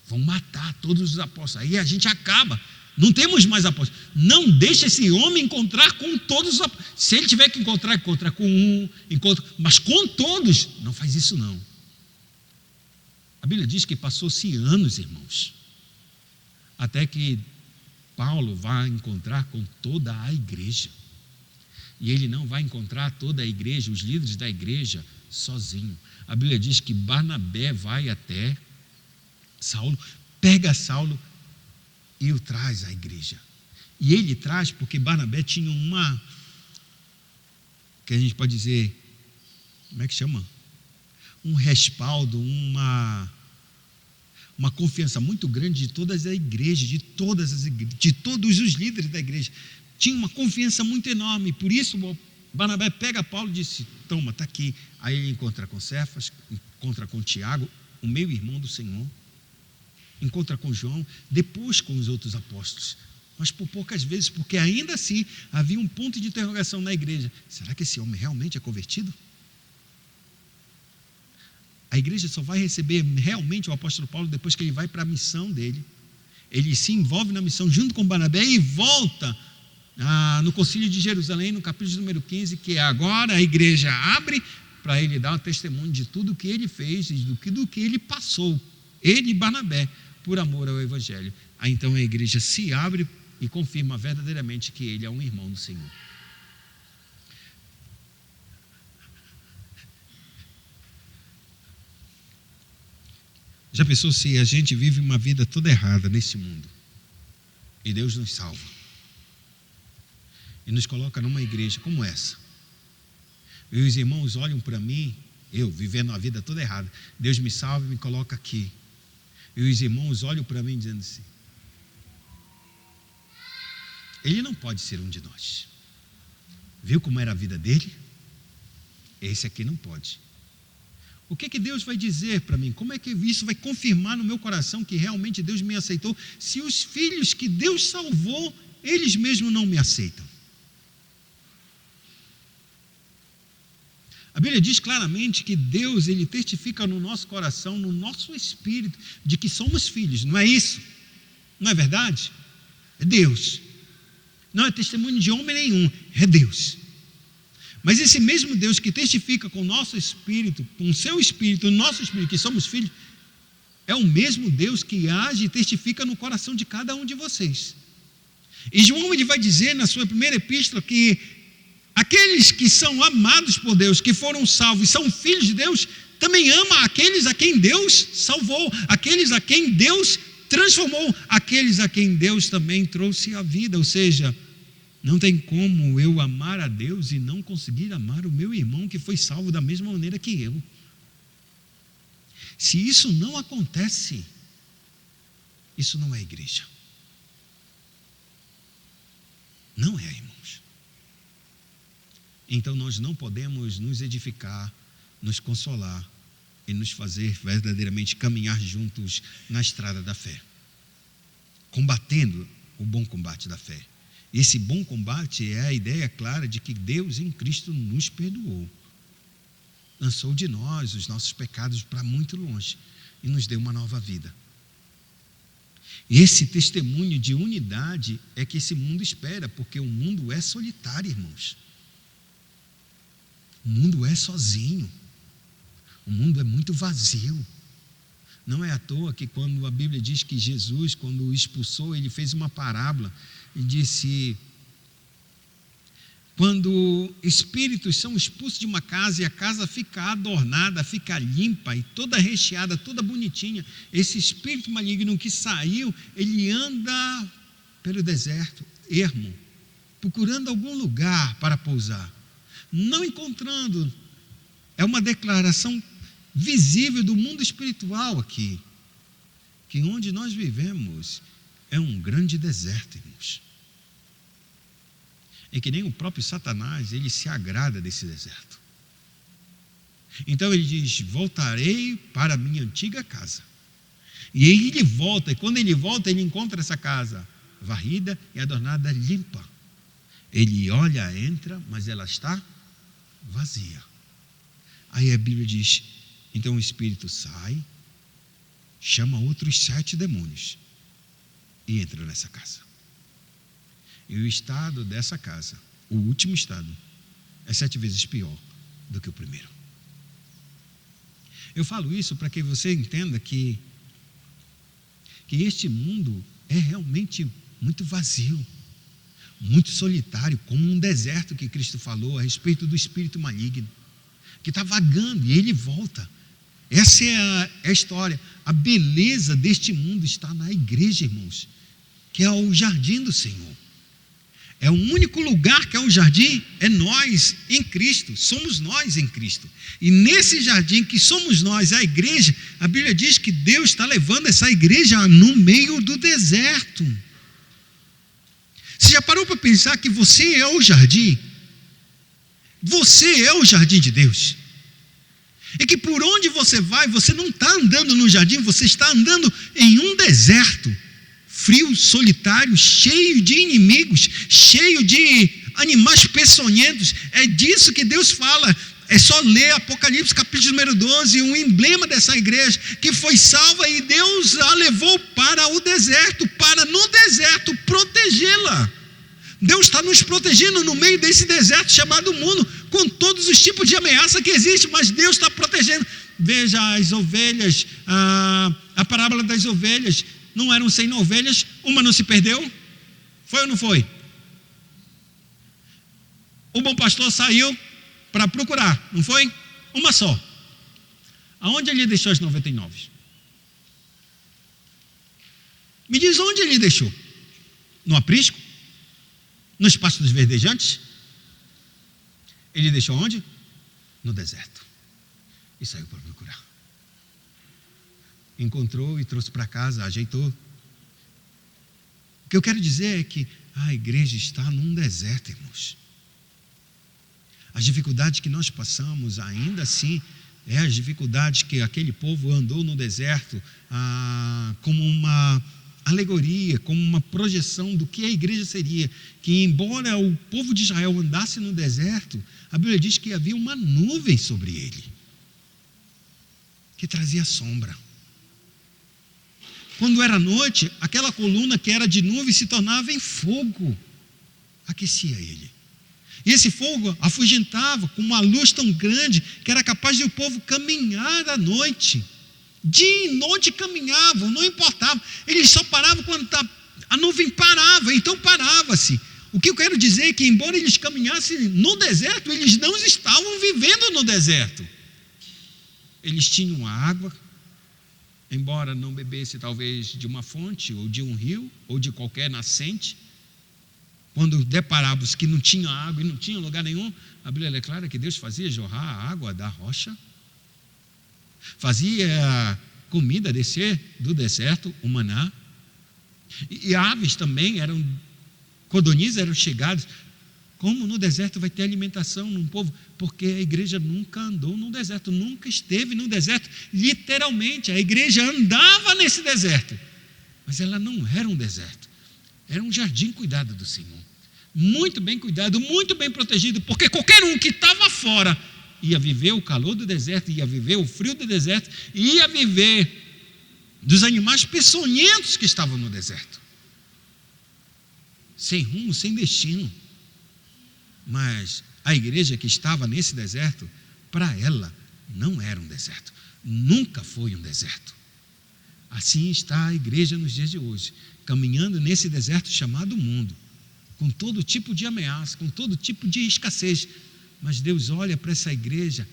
Vão matar todos os apóstolos. Aí a gente acaba. Não temos mais apóstolos. Não deixa esse homem encontrar com todos os apóstolos. Se ele tiver que encontrar com um, mas com todos, não faz isso não. A Bíblia diz que passou-se anos, irmãos, até que Paulo vai encontrar com toda a igreja. E ele não vai encontrar toda a igreja, os líderes da igreja, sozinho. A Bíblia diz que Barnabé vai até Saulo, pega Saulo e o traz à igreja. E ele traz porque Barnabé tinha uma, que a gente pode dizer, como é que chama? Um respaldo, uma confiança muito grande de todas as igrejas, de todos os líderes da igreja. tinha uma confiança muito enorme. Por isso, Barnabé pega Paulo e disse: toma, está aqui. Aí ele encontra com Cefas, encontra com Tiago, o meu irmão do Senhor, encontra com João, depois com os outros apóstolos. Mas por poucas vezes, porque ainda assim havia um ponto de interrogação na igreja: será que esse homem realmente é convertido? A igreja só vai receber realmente o apóstolo Paulo depois que ele vai para a missão dele. Ele se envolve na missão junto com Barnabé e volta no concílio de Jerusalém, no capítulo número 15, que agora a igreja abre para ele dar um testemunho de tudo o que ele fez e do que ele passou, ele e Barnabé, por amor ao evangelho. Aí então a igreja se abre e confirma verdadeiramente que ele é um irmão do Senhor. Já pensou se a gente vive uma vida toda errada nesse mundo e Deus nos salva e nos coloca numa igreja como essa, e os irmãos olham para mim, eu vivendo a vida toda errada, Deus me salva e me coloca aqui, e os irmãos olham para mim dizendo assim: ele não pode ser um de nós. Viu como era a vida dele? Esse aqui não pode. O que Deus vai dizer para mim? Como é que isso vai confirmar no meu coração que realmente Deus me aceitou, se os filhos que Deus salvou, eles mesmos não me aceitam? A Bíblia diz claramente que Deus, ele testifica no nosso coração, no nosso espírito, de que somos filhos. Não é isso? Não é verdade? É Deus. Não é testemunho de homem nenhum, é Deus. Mas esse mesmo Deus que testifica com o nosso espírito, com o seu espírito, o nosso espírito, que somos filhos, é o mesmo Deus que age e testifica no coração de cada um de vocês. E João, ele vai dizer na sua primeira epístola que aqueles que são amados por Deus, que foram salvos e são filhos de Deus, também ama aqueles a quem Deus salvou, aqueles a quem Deus transformou, aqueles a quem Deus também trouxe a vida. Ou seja, não tem como eu amar a Deus e não conseguir amar o meu irmão que foi salvo da mesma maneira que eu. Se isso não acontece, isso não é igreja. Não é, irmãos. Então nós não podemos nos edificar, nos consolar e nos fazer verdadeiramente caminhar juntos na estrada da fé, combatendo o bom combate da fé. Esse bom combate é a ideia clara de que Deus em Cristo nos perdoou, lançou de nós os nossos pecados para muito longe e nos deu uma nova vida. Esse testemunho de unidade é que esse mundo espera, porque o mundo é solitário, irmãos. O mundo é sozinho. O mundo é muito vazio. Não é à toa que quando a Bíblia diz que Jesus, quando o expulsou, ele fez uma parábola e disse: quando espíritos são expulsos de uma casa e a casa fica adornada, fica limpa e toda recheada, toda bonitinha, esse espírito maligno que saiu, ele anda pelo deserto, ermo, procurando algum lugar para pousar, não encontrando. É uma declaração visível do mundo espiritual aqui, que onde nós vivemos é um grande deserto, irmãos. E que nem o próprio Satanás, ele se agrada desse deserto. Então ele diz: voltarei para a minha antiga casa. E aí ele volta, e quando ele volta, ele encontra essa casa varrida e adornada, limpa. Ele olha, entra, mas ela está vazia. Aí a Bíblia diz: então o espírito sai, chama outros 7 demônios e entra nessa casa. E o estado dessa casa, o último estado, é 7 vezes pior do que o primeiro. Eu falo isso para que você entenda que este mundo é realmente muito vazio, muito solitário, como um deserto que Cristo falou a respeito do espírito maligno, que está vagando e ele volta. Essa é a história. A beleza deste mundo está na igreja, irmãos, que é o jardim do Senhor. É o único lugar que é o jardim, é nós em Cristo, somos nós em Cristo. E nesse jardim que somos nós, a igreja, a Bíblia diz que Deus está levando essa igreja no meio do deserto. Você já parou para pensar que você é o jardim? Você é o jardim de Deus. E que por onde você vai, você não está andando no jardim, você está andando em um deserto, frio, solitário, cheio de inimigos, cheio de animais peçonhentos. É disso que Deus fala. É só ler Apocalipse capítulo número 12, um emblema dessa igreja que foi salva e Deus a levou para o deserto, para no deserto protegê-la. Deus está nos protegendo no meio desse deserto chamado mundo, com todos os tipos de ameaça que existe, mas Deus está protegendo. Veja as ovelhas, a parábola das ovelhas. Não eram 100 ovelhas, uma não se perdeu? Foi ou não foi? O bom pastor saiu para procurar, não foi? Uma só. Aonde ele deixou as 99? Me diz onde ele deixou? No aprisco? No espaço dos verdejantes? Ele deixou onde? No deserto. E saiu para procurar. Encontrou e trouxe para casa, ajeitou. O que eu quero dizer é que a igreja está num deserto, irmãos. As dificuldades que nós passamos, ainda assim, as dificuldades que aquele povo andou no deserto, como uma alegoria, como uma projeção do que a igreja seria, que embora o povo de Israel andasse no deserto, a Bíblia diz que havia uma nuvem sobre ele, que trazia sombra. Quando era noite, aquela coluna que era de nuvem se tornava em fogo, aquecia ele. E esse fogo afugentava com uma luz tão grande que era capaz de o povo caminhar à noite. Dia e noite caminhavam, não importava. Eles só paravam quando a nuvem parava, então parava-se. O que eu quero dizer é que, embora eles caminhassem no deserto, eles não estavam vivendo no deserto. Eles tinham água, embora não bebesse talvez de uma fonte, ou de um rio, ou de qualquer nascente. Quando deparávamos que não tinha água e não tinha lugar nenhum, a Bíblia declara que Deus fazia jorrar a água da rocha, fazia comida descer do deserto, o maná, e aves também codornizes eram chegados. Como no deserto vai ter alimentação num povo? Porque a igreja nunca andou no deserto, nunca esteve no deserto, literalmente, a igreja andava nesse deserto, mas ela não era um deserto, era um jardim cuidado do Senhor, muito bem cuidado, muito bem protegido, porque qualquer um que estava fora ia viver o calor do deserto, ia viver o frio do deserto, ia viver dos animais peçonhentos que estavam no deserto, sem rumo, sem destino. Mas a igreja que estava nesse deserto, para ela não era um deserto, nunca foi um deserto. Assim está a igreja nos dias de hoje, caminhando nesse deserto chamado mundo, com todo tipo de ameaça, com todo tipo de escassez. Mas Deus olha para essa igreja,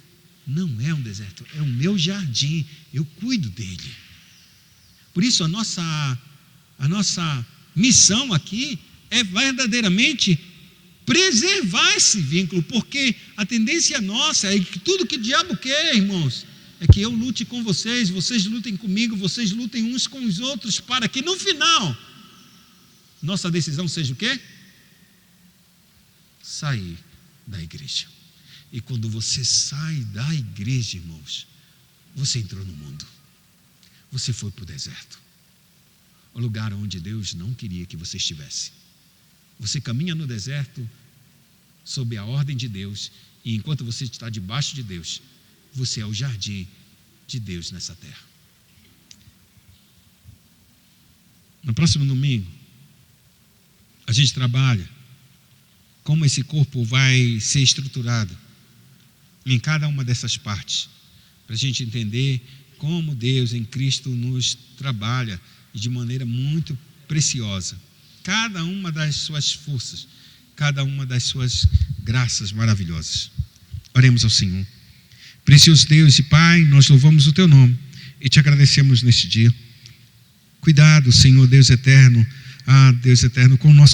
não é um deserto, é o meu jardim, eu cuido dele. Por isso a nossa missão aqui é verdadeiramente preservar esse vínculo, porque a tendência nossa é que tudo que o diabo quer, irmãos, é que eu lute com vocês, vocês lutem comigo, vocês lutem uns com os outros, para que no final nossa decisão seja o quê? Sair da igreja. E quando você sai da igreja, irmãos, você entrou no mundo, você foi para o deserto, o lugar onde Deus não queria que você estivesse. Você caminha no deserto sob a ordem de Deus, e enquanto você está debaixo de Deus, você é o jardim de Deus nessa terra. No próximo domingo, a gente trabalha como esse corpo vai ser estruturado em cada uma dessas partes, para a gente entender como Deus em Cristo nos trabalha de maneira muito preciosa. Cada uma das suas forças, cada uma das suas graças maravilhosas. Oremos ao Senhor. Precioso Deus e Pai, nós louvamos o Teu nome e Te agradecemos neste dia. Cuidado, Senhor Deus eterno, Deus eterno, com o nosso